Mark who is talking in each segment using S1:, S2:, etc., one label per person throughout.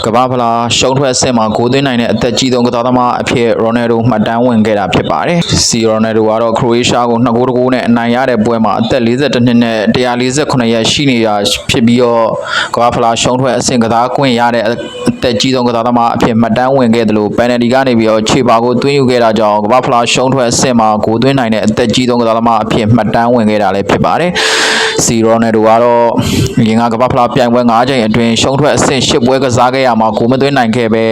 S1: ကမ္ဘာဖလားရှုံးထွက်အဆင့်မှာဂိုးသွင်းနိုင်တဲ့အသက်ကြီးဆုံးကစားသမားအဖြစ်ရိုနယ်ဒိုမှတ်တမ်းဝင်ခဲ့တာဖြစ်ပါတယ်။စီရိုနယ်ဒိုကတော့ခရိုအေးရှားကို2ဂိုးတကူနဲ့အနိုင်ရတဲ့ပွဲမှာအသက်42နှစ်နဲ့148ရက်ရှိနေတာဖြစ်ပြီးတော့ကမ္ဘာဖလားရှုံးထွက်အဆင့်ကစားခွင့်ရတဲ့အသက်ကြီးဆုံးကစားသမားအဖြစ်မှတ်တမ်းဝင်ခဲ့တယ်လို့ပယ်နယ်တီကနေပြီးတော့ခြေပါကိုသွင်းယူခဲ့တာကြောင့်ကမ္ဘာဖလားရှုံးထွက်အဆင့်မှာဂိုးသွင်းနိုင်တဲ့အသက်ကြီးဆုံးကစားသမားအဖြစ်မှတ်တမ်းဝင်ခဲ့တာလည်းဖြစ်ပါတယ်။စီရိုနယ်ဒိုကတော့ရင်ကကမ္ဘာဖလားပြိုင်ပွဲ9ချိန်အတွင်းရှုံးထွက်အဆင့်10ပွဲကစားခဲ့ရမှာဂိုးမသွင်းနိုင်ခဲ့ပဲ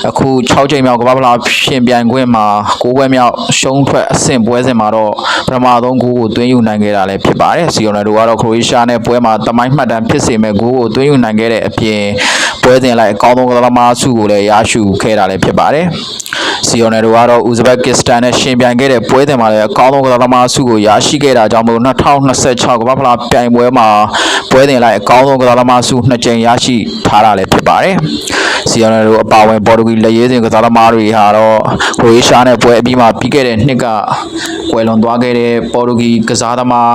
S1: အခု6ချိန်မြောက်ကမ္ဘာဖလားရှင်ပြိုင်ခွင့်မှာ9ပွဲမြောက်ရှုံးထွက်အဆင့်ပွဲစဉ်မှာတော့ပထမဆုံးဂိုးကိုသွင်းယူနိုင်ခဲ့တာလည်းဖြစ်ပါတယ်။စီရိုနယ်ဒိုကတော့ခရိုအေးရှားနဲ့ပွဲမှာတမိုင်းမှတ်တမ်းဖြစ်စေမဲ့ဂိုးကိုသွင်းယူနိုင်ခဲ့တဲ့အပြင်ပွဲစဉ်လိုက်အကောင်းဆုံးကစားသမားစုကိုလည်းရရှိခဲ့တာလည်းဖြစ်ပါတယ်။စီရိုနယ်ဒိုကတော့ဥဇဘက်ကစ္စတန်နဲ့ရှင်ပြိုင်ခဲ့တဲ့ပွဲစဉ်မှာလည်းအကောင်းဆုံးကစားသမားစုကိုရရှိခဲ့တာကြောင့်မို့2026ကမ္ဘာဖလားပြိုင်ပွဲမှာပွဲစဉ်လိုက်အကောင်းဆုံးကစားသမားစု2ကြိမ်ရရှိထားတာလည်းဖြစ်ပါတယ်။စီရိုနယ်ဒိုအပါအဝင်ပေါ်တူဂီလက်ရေးစဉ်ကစားသမားတွေဟာတော့ခရိုအေးရှားနဲ့ပွဲအပြီးမှာပြီးခဲ့တဲ့နှစ်ကကွယ်လွန်သွားခဲ့တဲ့ပေါ်တူဂီကစားသမား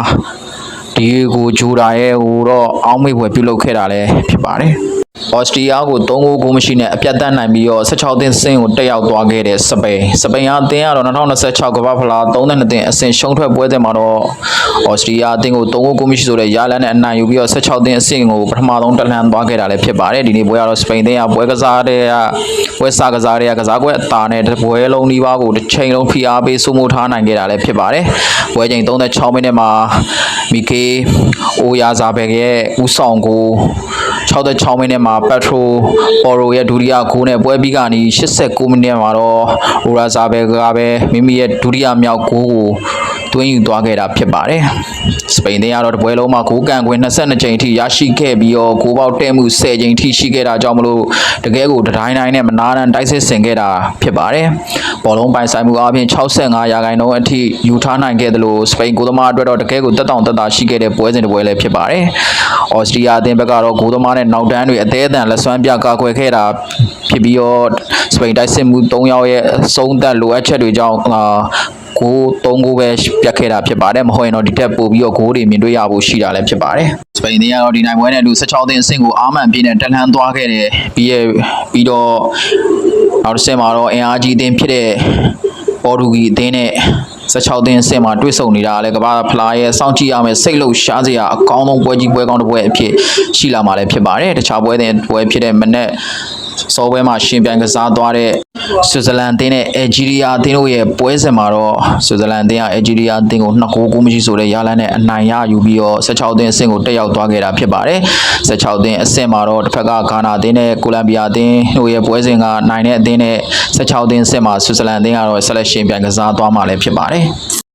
S1: ဒီကိုဂျိုဒါရဲ့ဟိုတော့အောင်းမေ့ပွဲပြုလုပ်ခဲ့တာလည်းဖြစ်ပါတယ်။အော်စတြီးယားကို3ဂိုးကိုမရှိနဲ့အပြတ်တက်နိုင်ပြီးတော့16သင်းစင်းကိုတက်ရောက်သွားခဲ့တဲ့စပိန်အသင်းကတော့2026ကမ္ဘာဖလား32သင်းအဆင့်ရှုံးထွက်ပွဲစဉ်မှာတော့အော်စတြီးယားအသင်းကို3ဂိုးကိုမရှိဆိုတဲ့ရလန်းနဲ့အနိုင်ယူပြီးတော့16သင်းအဆင့်ကိုပထမဆုံးတက်လှမ်းသွားခဲ့တာလည်းဖြစ်ပါတယ်ဒီနေ့ပွဲကတော့စပိန်သင်းကပွဲကစားတဲ့ပွဲစကစားတဲ့ကစားကွက်အသာနဲ့ပွဲလုံးနီးပါးကိုတစ်ချိန်လုံးဖိအားပေးစိုးမိုးထားနိုင်ခဲ့တာလည်းဖြစ်ပါတယ်ပွဲချိန်36မိနစ်မှာမီကေအိုယာဇာဘက်ရဲ့ဦးဆောင်ကို66မိနစ်မှာပက်ထရိုပေါ်ရိုရဲ့ဒုတိယဂိုးနဲ့ပွဲပြီးကနေ89မိနစ်မှာတော့ရိုရာဇာဘယ်ကပဲမိမိရဲ့ဒုတိယမြောက်ဂိုးကိုသွင်းယူသွားခဲ့တာဖြစ်ပါတယ်။စပိန်သင်းကတော့တပွဲလုံးမှာဂိုးကန်ခွင့်22ကြိမ်အထိရရှိခဲ့ပြီးတော့ဂိုးပေါက်တဲမှု10ကြိမ်အထိရှိခဲ့တာကြောင့်မလို့တကယ်ကိုတိုင်းနဲ့မနာတမ်းတိုက်စစ်ဆင်ခဲ့တာဖြစ်ပါတယ်။ဘောလုံးပိုင်ဆိုင်မှုအပြင်65%အထိယူထားနိုင်ခဲ့တယ်လို့စပိန်ဂိုးသမားအတွက်တော့တကယ်ကိုတက်တောင့်တက်တာရှိခဲ့တဲ့ပွဲစဉ်တစ်ပွဲလည်းဖြစ်ပါတယ်။အော်စတြီးယားအသင်းဘက်ကတော့ဂိုးသမားနဲ့နောက်တန်းတွေအသေးအံလက်စွမ်းပြကာကွယ်ခဲ့တာဖြစ်ပြီးတော့စပိန်တိုက်စစ်မှု3ယောက်ရဲ့အဆုံးသက်လိုအပ်ချက်တွေကြောင့်ကို3ဂိုးပဲပြတ်ခဲ့တာဖြစ်ပါတယ်မဟုတ်ရင်တော့ဒီတက်ပို့ပြီးတော့ဂိုးတွေမြင်တွေ့ရဖို့ရှိတာလည်းဖြစ်ပါတယ်စပိန်သင်းကတော့ဒီနိုင်ပွဲနဲ့အတူ16သင်းအဆင့်ကိုအာမန်ပြည့်နဲ့တက်လှမ်းသွားခဲ့တယ်ပြီးတော့နောက်တစ်ဆင့်မှာတော့အင်အားကြီးအသင်းဖြစ်တဲ့ပေါ်တူဂီအသင်းနဲ့16သင်းအဆင့်မှာတွေ့ဆုံနေတာလည်းကမ္ဘာဖလားရဲ့စောင့်ကြည့်ရမယ်စိတ်လှုပ်ရှားစရာအကောင်းဆုံးပွဲကြီးပွဲကောင်းတစ်ပွဲအဖြစ်ရှိလာမှာလည်းဖြစ်ပါတယ်တခြားပွဲဖြစ်တဲ့မနေ့စောပွဲမှာရှင်ပြိုင်ကစားသွားတဲ့ဆွစ်ဇာလန်အသင်းနဲ့အယ်ဂျီးရီးယားအသင်းတို့ရဲ့ပွဲစဉ်မှာတော့ဆွစ်ဇာလန်အသင်းကအယ်ဂျီးရီးယားအသင်းကို2ဂိုးကိုမရှိဆိုတဲ့ရလန်းနဲ့အနိုင်ရယူပြီးတော့16သင်းအဆင့်ကိုတက်ရောက်သွားခဲ့တာဖြစ်ပါတယ်16သင်းအဆင့်မှာတော့တစ်ဖက်ကဂါနာအသင်းနဲ့ကိုလံဘီယာအသင်းတို့ရဲ့ပွဲစဉ်ကနိုင်တဲ့အသင်းနဲ့16သင်းအဆင့်မှာဆွစ်ဇာလန်အသင်းကတော့ဆက်လက်ရှင်ပြိုင်ကစားသွားမှာလည်းဖြစ်ပါတယ်